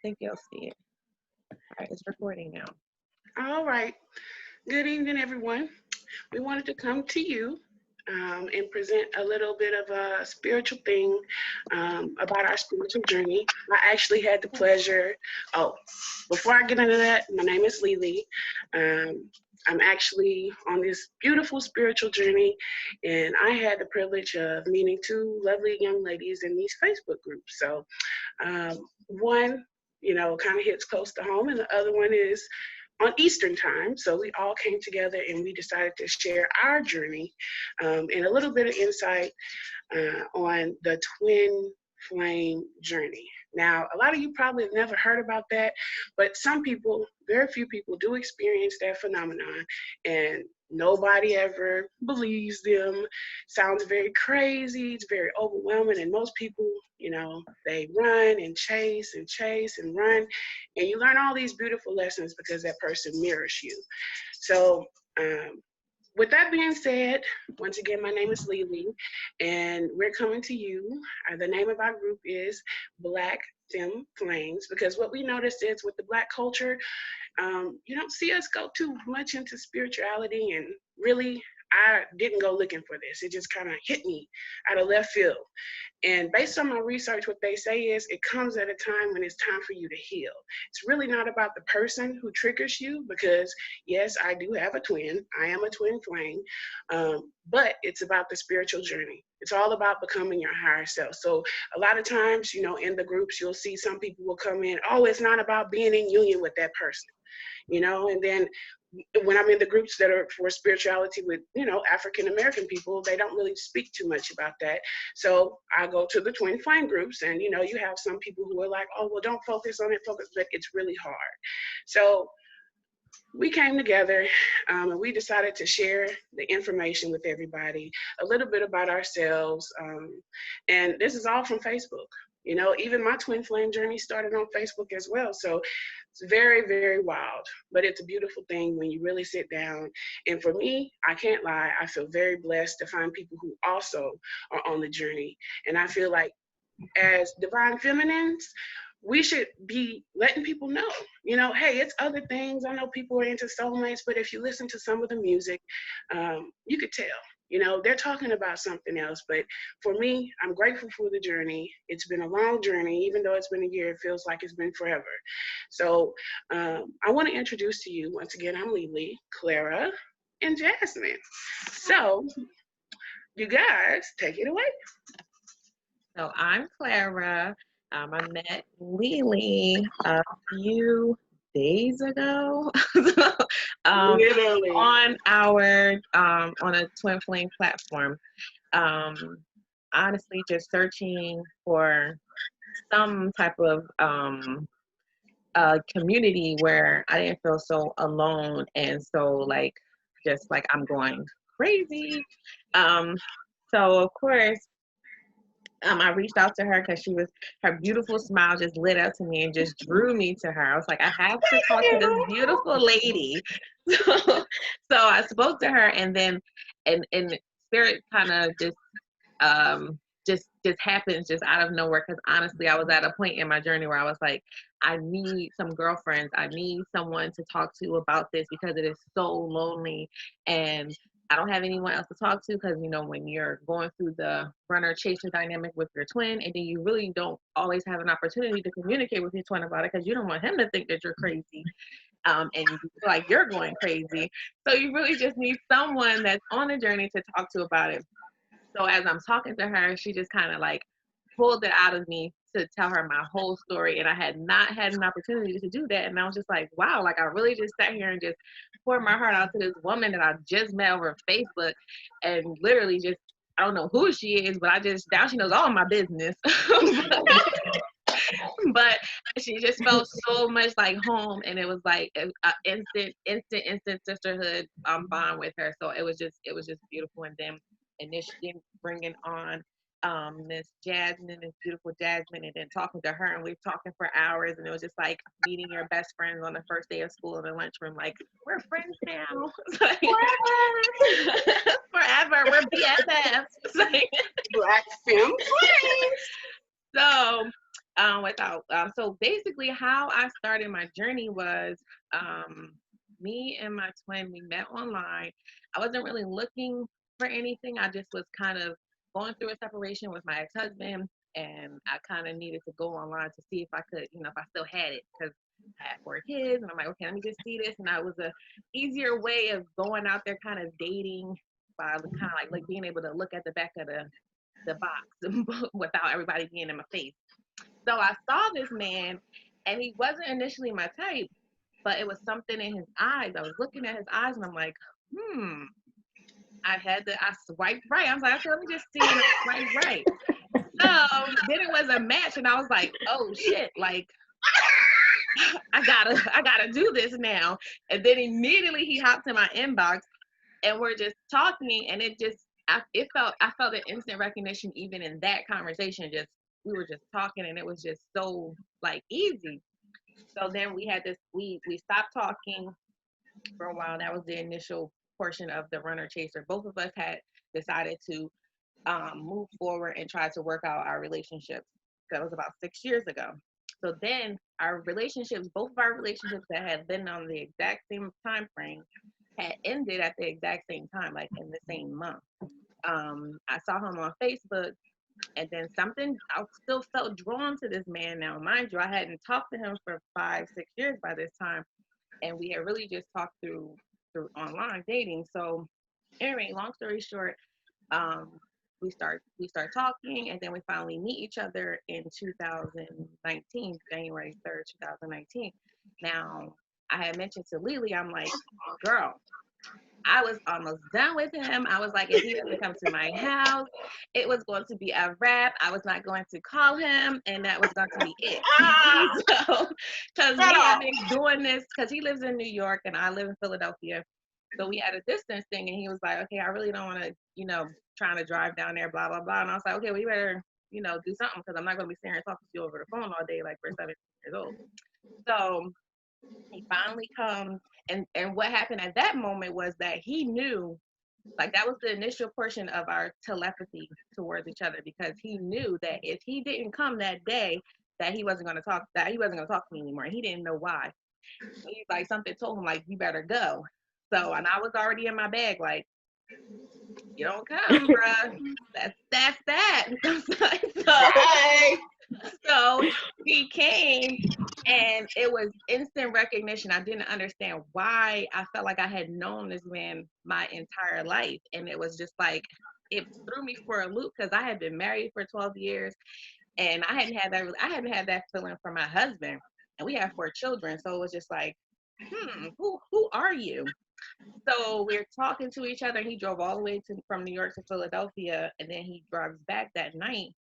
think you'll see it. All right, it's recording now. All right. Good evening, everyone. We wanted to come to you and present a little bit of a spiritual thing about our spiritual journey. I actually had the pleasure. Oh, before I get into that, my name is Lily. Um, I'm actually on this beautiful spiritual journey, and I had the privilege of meeting two lovely young ladies in these Facebook groups. So, one, kind of hits close to home, and the other one is on Eastern time. So we all came together and we decided to share our journey and a little bit of insight on the twin flame journey. Now, a lot of you probably have never heard about that, but some people, very few people, do experience that phenomenon, and nobody ever believes them. Sounds very crazy, it's very overwhelming, and most people, they run and chase and run, and you learn all these beautiful lessons because that person mirrors you. So, with that being said, once again, my name is Lily, and we're coming to you. The name of our group is Black FemFlames, because what we noticed is with the Black culture, you don't see us go too much into spirituality, and really, I didn't go looking for this. It just kind of hit me out of left field. And based on my research, what they say is it comes at a time when it's time for you to heal. It's really not about the person who triggers you, because yes, I do have a twin. I am a twin flame. But it's about the spiritual journey. It's all about becoming your higher self. So a lot of times, in the groups, you'll see some people will come in, oh, it's not about being in union with that person, and then when I'm in the groups that are for spirituality with, African American people, they don't really speak too much about that. So I go to the twin flame groups, and, you have some people who are like, oh, well, don't focus on it, but it's really hard. So we came together and we decided to share the information with everybody, a little bit about ourselves. And this is all from Facebook. Even my twin flame journey started on Facebook as well. So it's very, very wild, but it's a beautiful thing when you really sit down. And for me, I can't lie, I feel very blessed to find people who also are on the journey. And I feel like as divine feminines, we should be letting people know, hey, it's other things. I know people are into soulmates, but if you listen to some of the music, you could tell. They're talking about something else. But for me, I'm grateful for the journey. It's been a long journey. Even though it's been a year, it feels like it's been forever. So I want to introduce to you, once again, I'm Lily, Clara, and Jasmine. So you guys, take it away. So I'm Clara. I met Lily a few days ago Literally. on our on a twin flame platform. Honestly, just searching for some type of community where I didn't feel so alone and so just like I'm going crazy. So of course, I reached out to her because her beautiful smile just lit up to me and just drew me to her. I was like, I have to talk to this beautiful lady. So I spoke to her, and then and spirit kind of just happens just out of nowhere, because honestly I was at a point in my journey where I was like, I need some girlfriends, I need someone to talk to about this, because it is so lonely and I don't have anyone else to talk to, because when you're going through the runner chaser dynamic with your twin, and then you really don't always have an opportunity to communicate with your twin about it, because you don't want him to think that you're crazy, and you feel like you're going crazy. So you really just need someone that's on a journey to talk to about it. So as I'm talking to her, she just kind of pulled it out of me to tell her my whole story. And I had not had an opportunity to do that. And I was just like, wow, I really just sat here and just poured my heart out to this woman that I just met over Facebook, and literally just, I don't know who she is, but now she knows all my business. But she just felt so much like home, and it was like an instant sisterhood bond with her. So it was just beautiful. And then initially bringing on Miss Jasmine, this beautiful Jasmine, and then talking to her, and we were talking for hours, and it was just like meeting your best friends on the first day of school in the lunchroom, like, we're friends now. Forever, we're BFFs. Black FemFlames. So Without so basically how I started my journey was me and my twin, we met online. I wasn't really looking for anything. I just was kind of going through a separation with my ex-husband, and I kind of needed to go online to see if I could, if I still had it, because I had 4 kids, and I'm like, okay, let me just see this. And that was a easier way of going out there kind of dating, by kind of like being able to look at the back of the box without everybody being in my face. So I saw this man, and he wasn't initially my type, but it was something in his eyes. I was looking at his eyes, and I'm like, hmm. I swiped right. I was like, okay, let me just see, and I swiped right. So then it was a match, and I was like, oh shit, like I gotta do this now. And then immediately he hopped in my inbox, and we're just talking, and I felt an instant recognition even in that conversation. Just we were just talking, and it was just so like easy. So then we had this we stopped talking for a while. That was the initial portion of the runner chaser. Both of us had decided to move forward and try to work out our relationships. That was about 6 years ago. So then our relationships, both of our relationships that had been on the exact same time frame, had ended at the exact same time, like in the same month. I saw him on Facebook, and then something, I still felt drawn to this man. Now, mind you, I hadn't talked to him for 5, 6 years by this time, and we had really just talked through online dating. So, anyway, long story short, um, we start talking, and then we finally meet each other in 2019, January 3rd, 2019. Now, I had mentioned to Lily, I'm like, girl, I was almost done with him. I was like, if he doesn't come to my house, it was going to be a wrap. I was not going to call him, and that was going to be it. So, because we have been doing this, because he lives in New York and I live in Philadelphia. So we had a distance thing, and he was like, okay, I really don't want to, trying to drive down there, blah, blah, blah. And I was like, okay, well, you better, do something, because I'm not going to be sitting here talking to you over the phone all day like we're 17 years old. So he finally comes, and what happened at that moment was that he knew, like that was the initial portion of our telepathy towards each other, because he knew that if he didn't come that day, that he wasn't going to talk to me anymore. He didn't know why. He's like, something told him like, you better go. So, and I was already in my bag, like, you don't come, bruh. That's that. So he came, and it was instant recognition. I didn't understand why. I felt like I had known this man my entire life, and it was just like it threw me for a loop, because I had been married for 12 years, and I hadn't had that feeling for my husband, and we have 4 children. So it was just like, who are you? So we're talking to each other. He drove all the way from New York to Philadelphia, and then he drives back that night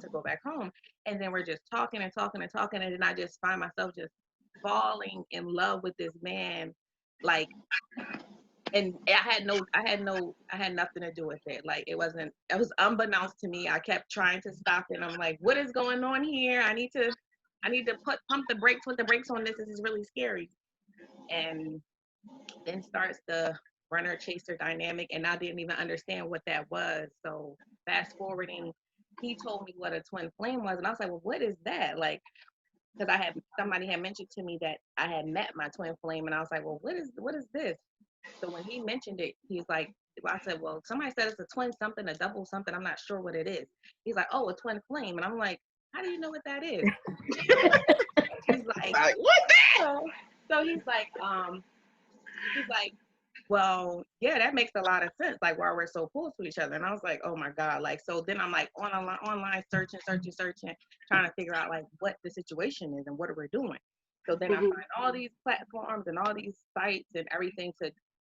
to go back home. And then we're just talking and talking and talking, and then I just find myself just falling in love with this man, like. And I had nothing to do with it. Like it was unbeknownst to me. I kept trying to stop it. And I'm like, what is going on here? I need to put the brakes on this. This is really scary. And then starts the runner chaser dynamic, and I didn't even understand what that was. So fast forwarding, he told me what a twin flame was, and I was like, well, what is that? Like, because somebody had mentioned to me that I had met my twin flame, and I was like, well, what is this? So when he mentioned it, he's like, I said, well, somebody said it's a twin something, a double something. I'm not sure what it is. He's like, oh, a twin flame, and I'm like, how do you know what that is? He's like, what that? So he's like, well, yeah, that makes a lot of sense. Like, why we're so cool to each other. And I was like, oh my God. Like, so then I'm like online searching, trying to figure out like what the situation is and what are we doing. So then I find all these platforms and all these sites and everything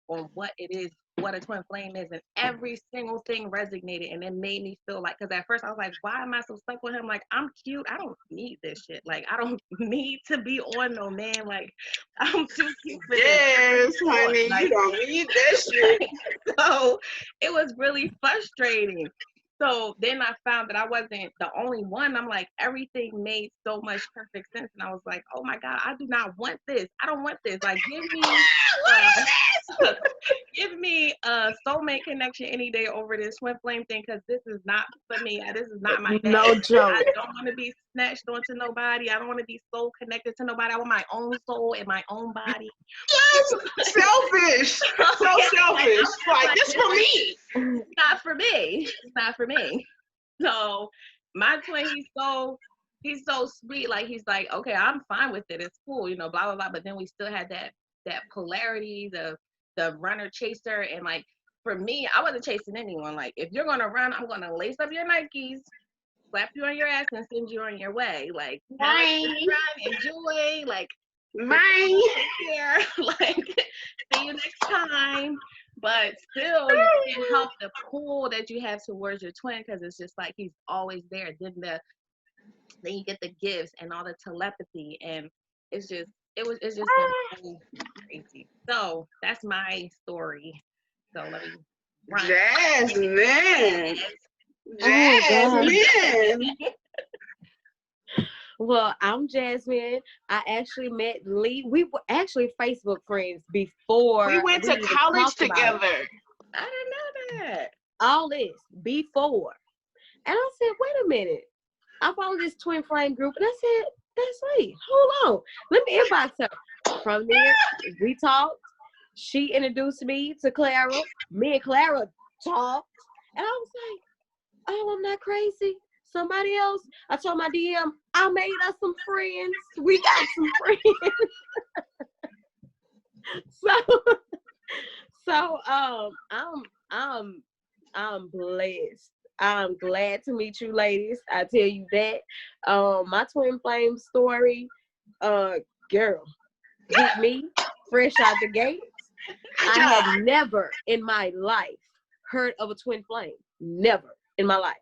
on what it is, what a twin flame is, and every single thing resonated, and it made me feel like, because at first I was like, why am I so stuck with him? Like, I'm cute, I don't need this shit. Like, I don't need to be on no man. Like, I'm too cute for this. Yes, honey, like, you don't need that shit. So it was really frustrating. So then I found that I wasn't the only one. I'm like, everything made so much perfect sense. And I was like, oh my God, I do not want this. I don't want this. Like, give me a soulmate connection any day over this twin flame thing, because this is not for me. This is not my day. No joke. I don't want to be snatched onto nobody. I don't want to be soul connected to nobody. I want my own soul in my own body. Yes, selfish. So selfish. Like, this for me. It's not for me. It's not for me. So my twin, he's so sweet. Like, he's like, okay, I'm fine with it. It's cool, blah blah blah. But then we still had that polarity, the runner chaser, and like for me, I wasn't chasing anyone. Like, if you're gonna run, I'm gonna lace up your Nikes, slap you on your ass, and send you on your way. Like, run, enjoy, like, Mine. here, like, see you next time. But still, you can't help the pull that you have towards your twin, because it's just like he's always there. Then you get the gifts and all the telepathy, and it's just been really crazy. So that's my story. So let me run. Jasmine. Jasmine. Well, I'm Jasmine. I actually met Lee. We were actually Facebook friends before. We went to college together. I didn't know that. All this before. And I said, wait a minute. I found this twin flame group, and I said, that's Lee. Hold on. Let me inbox her. From there, we talked. She introduced me to Clara. Me and Clara talked. And I was like, oh, I'm not crazy. Somebody else. I told my DM, I made us some friends. We got some friends. so I'm blessed. I'm glad to meet you ladies. I tell you that. My twin flame story, girl, hit me fresh out the gates. I had never in my life heard of a twin flame. Never in my life.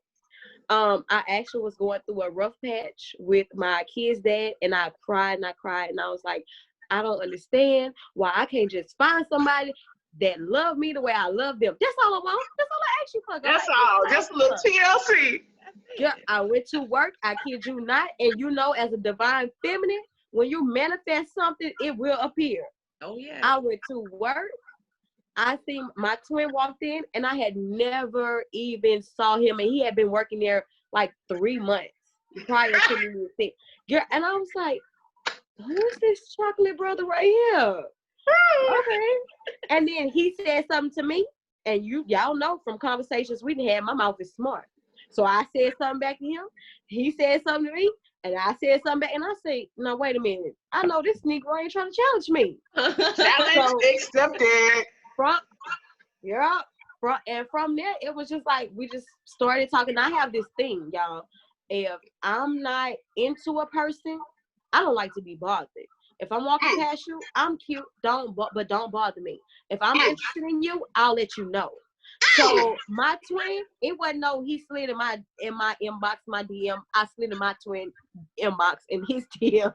I actually was going through a rough patch with my kid's dad, and I cried, and I was like, I don't understand why I can't just find somebody that love me the way I love them. That's all I want. That's all I ask you for. That's all. Just a little TLC. Yeah, I went to work. I kid you not. And as a divine feminine, when you manifest something, it will appear. Oh yeah. I went to work. I seen my twin walked in, and I had never even saw him, and he had been working there like 3 months prior to me seeing. Girl, and I was like, who's this chocolate brother right here? Okay. And then he said something to me, and y'all know from conversations we had, my mouth is smart. So I said something back to him. He said something to me, and I said something back, and I said, no, wait a minute. I know this Negro ain't trying to challenge me. Challenge accepted. From there, it was just like we just started talking. I have this thing, y'all. If I'm not into a person, I don't like to be bothered. If I'm walking past you, I'm cute. Don't bother me. If I'm interested in you, I'll let you know. So my twin, it wasn't no. He slid in my inbox, my DM. I slid in my twin inbox in his DM.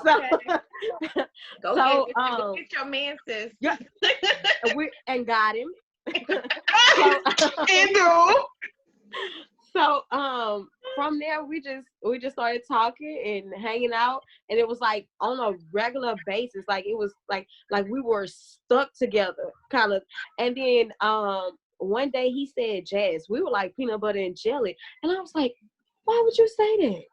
Okay. Go get your man, sis. Yeah, and got him. So from there we just started talking and hanging out, and it was like on a regular basis. Like it was like we were stuck together, kind of. And then one day he said, "Jazz, we were like peanut butter and jelly," and I was like, "Why would you say that?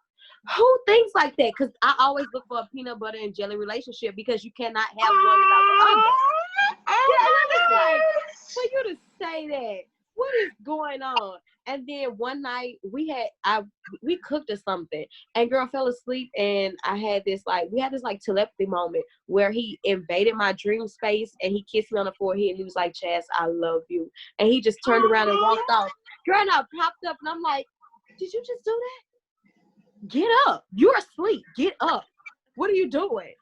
Who thinks like that?" Because I always look for a peanut butter and jelly relationship, because you cannot have one without the other. Yeah, I was like, for you to say that, what is going on? And then one night we cooked or something, and girl fell asleep, and we had this telepathy moment where he invaded my dream space, and he kissed me on the forehead, and he was like, "Chaz, I love you," and he just turned around and walked off. Girl, and I popped up, and I'm like, "Did you just do that? Get up! You're asleep. Get up! What are you doing?"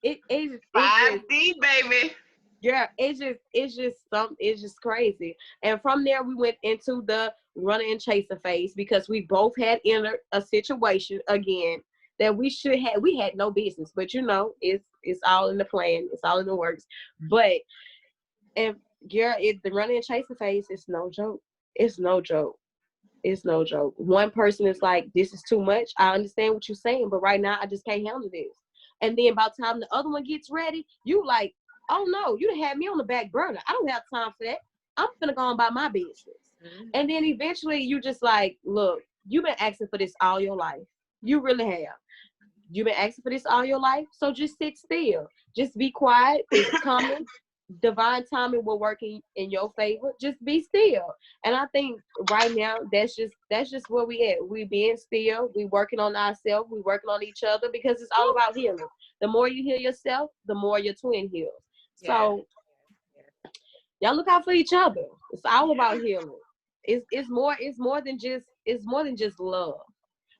It's 5D, baby. Yeah, it's just crazy. And from there we went into the runner and chaser phase, because we both had entered a situation again that we had no business, but it's all in the plan, it's all in the works. But the runner and chaser phase is no joke. It's no joke. It's no joke. One person is like, this is too much. I understand what you're saying, but right now I just can't handle this. And then by the time the other one gets ready, you like, oh no, you done had me on the back burner. I don't have time for that. I'm finna go on about my business. Mm-hmm. And then eventually you just like, look, you've been asking for this all your life. You really have. You've been asking for this all your life. So just sit still. Just be quiet. It's coming. Divine timing will work in your favor. Just be still. And I think right now that's just where we at. We being still. We working on ourselves. We working on each other because it's all about healing. The more you heal yourself, the more your twin heals. Yeah. So y'all look out for each other. It's all about healing. It's more than just love.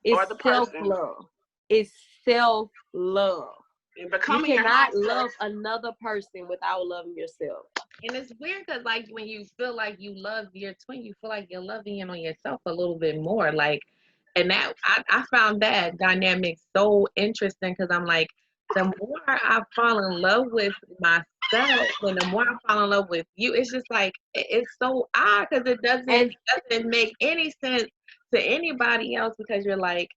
It's Or the self person. love. It's self love. And You becoming your cannot high love self. another person without loving yourself. And it's weird because, like, when you feel like you love your twin, you feel like you're loving in on yourself a little bit more. Like, and that I found that dynamic so interesting because I'm like, the more I fall in love with myself, and the more I fall in love with you, it's just like it's so odd because it doesn't make any sense to anybody else because you're like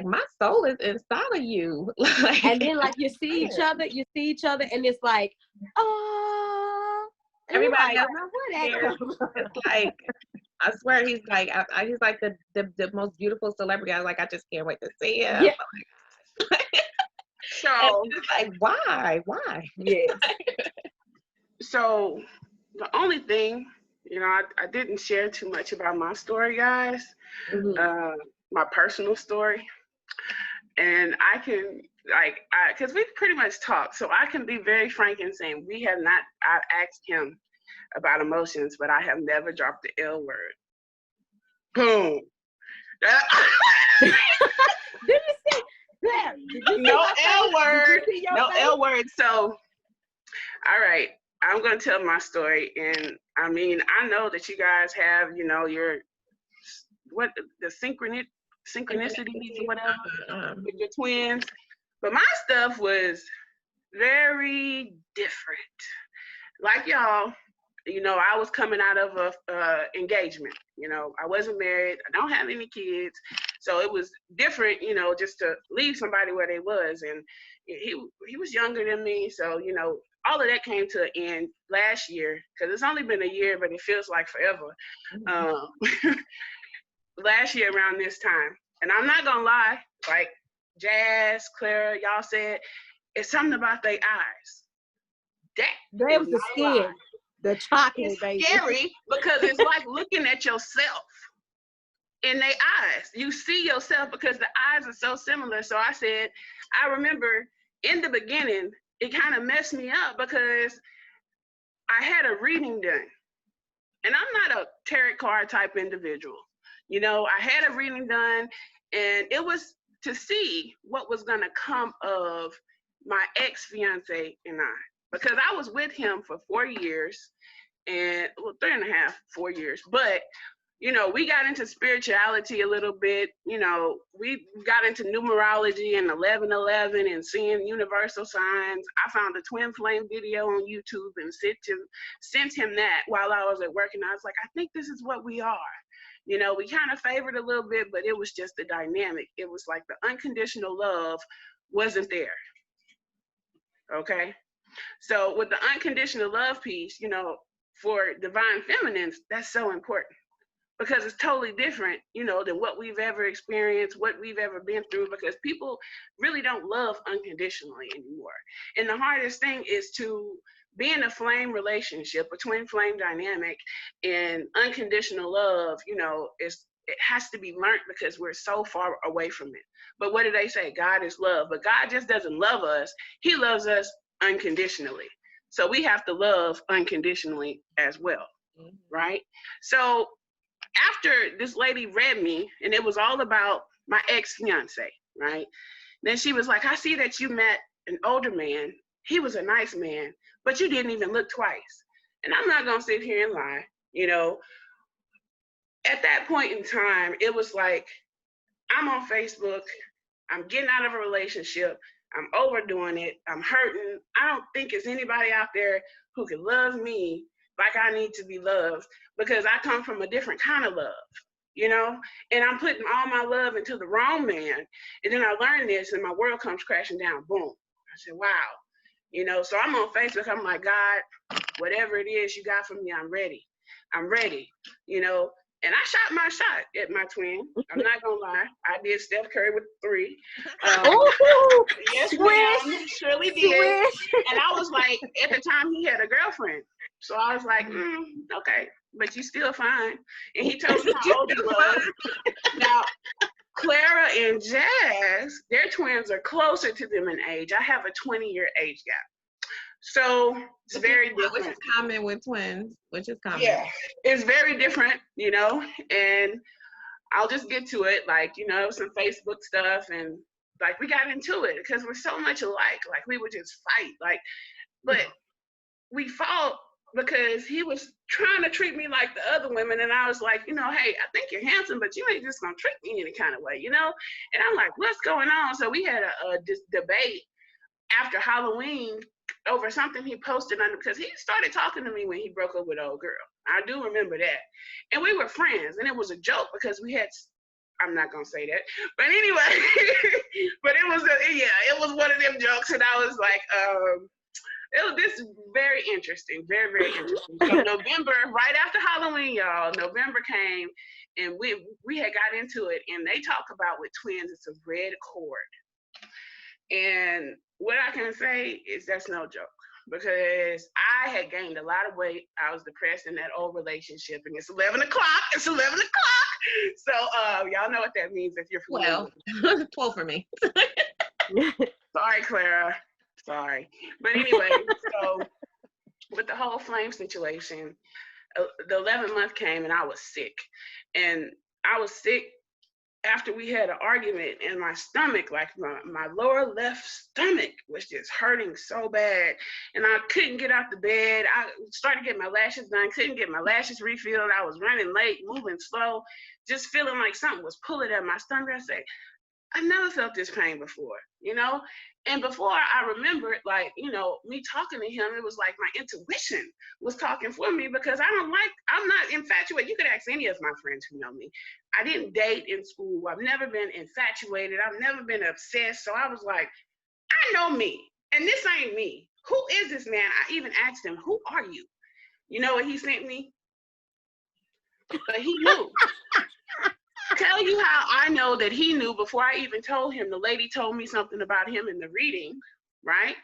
my soul is inside of you. Like, And then like you see each other, and it's like, oh, everybody like, else now where that here, come it's like I swear he's like he's like the most beautiful celebrity. I was like, I just can't wait to see him. Yeah. So And it's like, why? Yes. so the only thing, I didn't share too much about my story, guys. Mhm. My personal story. And I can because we pretty much talked, so I can be very frank in saying we have not. I asked him about emotions, but I have never dropped the L word. Boom. Did you see that? No L word. Did you see your No face? L word. So, all right, I'm gonna tell my story, and I mean, I know that you guys have, your the synchronicities or whatever with your twins, but my stuff was very different. Like y'all, I was coming out of a engagement. I wasn't married. I don't have any kids, so it was different. Just to leave somebody where they was, and he was younger than me, so all of that came to an end last year because it's only been a year, but it feels like forever. Last year around this time, and I'm not gonna lie, like Jazz, Clara, y'all said, it's something about their eyes. That That is was the not a lie. skin, the chocolate, It's baby. scary because it's like looking at yourself in their eyes. You see yourself because the eyes are so similar. So I said, I remember in the beginning, it kind of messed me up because I had a reading done. And I'm not a tarot card type individual. I had a reading done, and it was to see what was going to come of my ex-fiance and I. Because I was with him for 4 years, and 3.5, 4 years. But we got into spirituality a little bit. We got into numerology and 1111 and seeing universal signs. I found a twin flame video on YouTube and sent him that while I was at work. And I was like, I think this is what we are. We kind of favored a little bit, but it was just the dynamic. It was like the unconditional love wasn't there. Okay. So with the unconditional love piece, for divine feminines, that's so important because it's totally different, than what we've ever experienced, what we've ever been through, because people really don't love unconditionally anymore. And the hardest thing is to be in a flame relationship, a twin flame dynamic, and unconditional love, it has to be learned because we're so far away from it. But what do they say? God is love. But God just doesn't love us. He loves us unconditionally. So we have to love unconditionally as well, right? So after this lady read me, and it was all about my ex-fiance, right? Then she was like, I see that you met an older man. He was a nice man, but you didn't even look twice. And I'm not going to sit here and lie. At that point in time, it was like, I'm on Facebook. I'm getting out of a relationship. I'm overdoing it. I'm hurting. I don't think there's anybody out there who can love me like I need to be loved because I come from a different kind of love, you know? And I'm putting all my love into the wrong man. And then I learned this and my world comes crashing down. Boom. I said, wow. You know, so I'm on Facebook. I'm like, God, whatever it is you got for me, I'm ready. I'm ready, you know. And I shot my shot at my twin. I'm not gonna lie. I did Steph Curry with 3. Yes, ma'am, surely did. And I was like, at the time he had a girlfriend. So I was like, okay, but you still fine. And he told me how old he was. Now, Clara and Jazz, their twins are closer to them in age. I have a 20-year age gap. So it's very different. Which is common with twins. Which is common. Yeah, it's very different, you know, and I'll just get to it. Like, you know, some Facebook stuff and like we got into it because we're so much alike. Like we would just fight. Like, but we fought because he was trying to treat me like the other women. And I was like, you know, hey, I think you're handsome, but you ain't just gonna treat me any kind of way, you know? And I'm like, what's going on? So we had a debate after Halloween over something he posted on, because he started talking to me when he broke up with old girl. I do remember that. And we were friends, and it was a joke because we had, I'm not gonna say that, but anyway, but it was one of them jokes, and I was like, this is very interesting, very, very interesting. So November, right after Halloween, y'all, November came, and we had got into it, and they talk about with twins, it's a red cord. And what I can say is that's no joke, because I had gained a lot of weight. I was depressed in that old relationship, and it's 11 o'clock. It's 11 o'clock. So y'all know what that means if you're familiar. Well, 12 for me. Sorry, Clara. Sorry. But anyway, so with the whole flame situation, the 11th month came and I was sick. And I was sick after we had an argument, and my stomach, like my lower left stomach was just hurting so bad. And I couldn't get out the bed. I started getting my lashes done, couldn't get my lashes refilled. I was running late, moving slow, just feeling like something was pulling at my stomach. I said, I've never felt this pain before, you know? And before I remembered, like, you know, me talking to him, it was like my intuition was talking for me, because I'm not infatuated. You could ask any of my friends who know me. I didn't date in school. I've never been infatuated. I've never been obsessed. So I was like, I know me, and this ain't me. Who is this man? I even asked him, who are you? You know what he sent me? But he knew. Tell you how I know that he knew before I even told him. The lady told me something about him in the reading, right?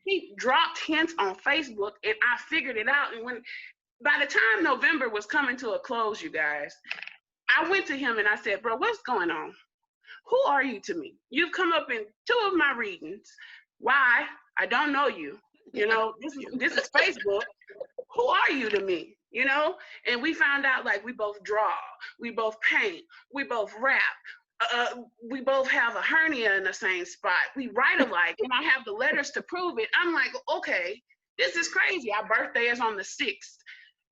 He dropped hints on Facebook, and I figured it out. And by the time November was coming to a close, you guys, I went to him and I said, bro, what's going on? Who are you to me? You've come up in 2 of my readings. Why? I don't know you. You know, this is Facebook. Who are you to me? You know? And we found out, like, we both draw, we both paint, we both rap, we both have a hernia in the same spot, we write alike, and I have the letters to prove it. I'm like, okay, this is crazy. Our birthday is on the 6th.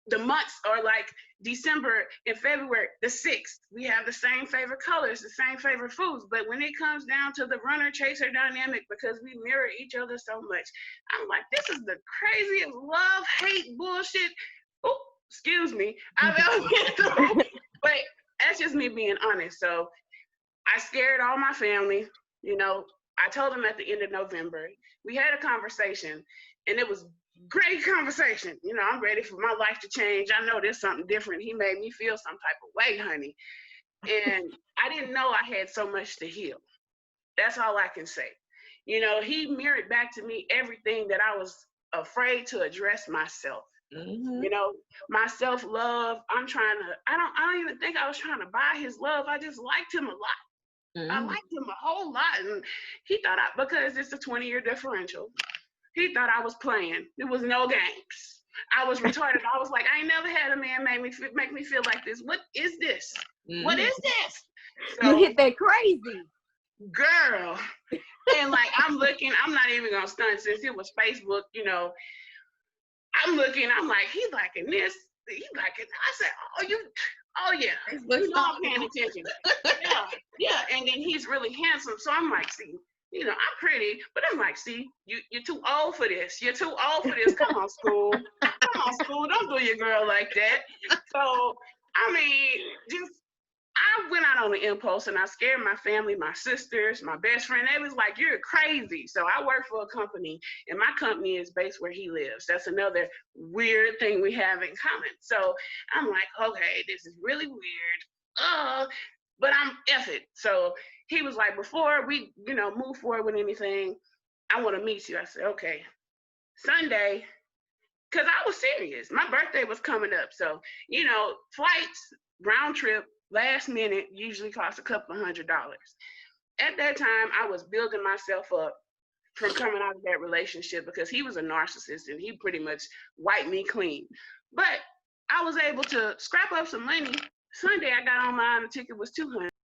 The months are like December and February, the 6th. We have the same favorite colors, the same favorite foods. But when it comes down to the runner-chaser dynamic, because we mirror each other so much, I'm like, this is the craziest love-hate bullshit, excuse me, I've ever been through. But that's just me being honest. So I scared all my family. You know, I told them at the end of November, we had a conversation, and it was great conversation. You know, I'm ready for my life to change. I know there's something different. He made me feel some type of way, honey. And I didn't know I had so much to heal. That's all I can say. You know, he mirrored back to me everything that I was afraid to address myself. Mm-hmm. You know, my self-love, I don't even think I was trying to buy his love. I just liked him a lot. Mm-hmm. I liked him a whole lot. And he thought because it's a 20-year differential, he thought I was playing. There was no games. I was retarded. I was like, I ain't never had a man make me feel like this. What is this? Mm-hmm. What is this? So, you hit that crazy. Girl. And like, I'm not even going to stunt, since it was Facebook, you know, I'm looking, I'm like, he's liking this. He's liking, I said, oh yeah. You know I'm paying attention. Yeah. And then he's really handsome. So I'm like, see, you know, I'm pretty, but I'm like, see, you're too old for this. You're too old for this. Come on, school. Come on, school. Don't do your girl like that. So, I mean, just I went out on an impulse and I scared my family, my sisters, my best friend. They was like, you're crazy. So I work for a company and my company is based where he lives. That's another weird thing we have in common. So I'm like, okay, this is really weird. But I'm F it. So he was like, before we, you know, move forward with anything, I want to meet you. I said, okay, Sunday, because I was serious. My birthday was coming up. So, you know, flights, round trip, last minute usually cost a couple of $100. At that time, I was building myself up from coming out of that relationship because he was a narcissist and he pretty much wiped me clean. But I was able to scrap up some money. Sunday, I got online, the ticket was $200.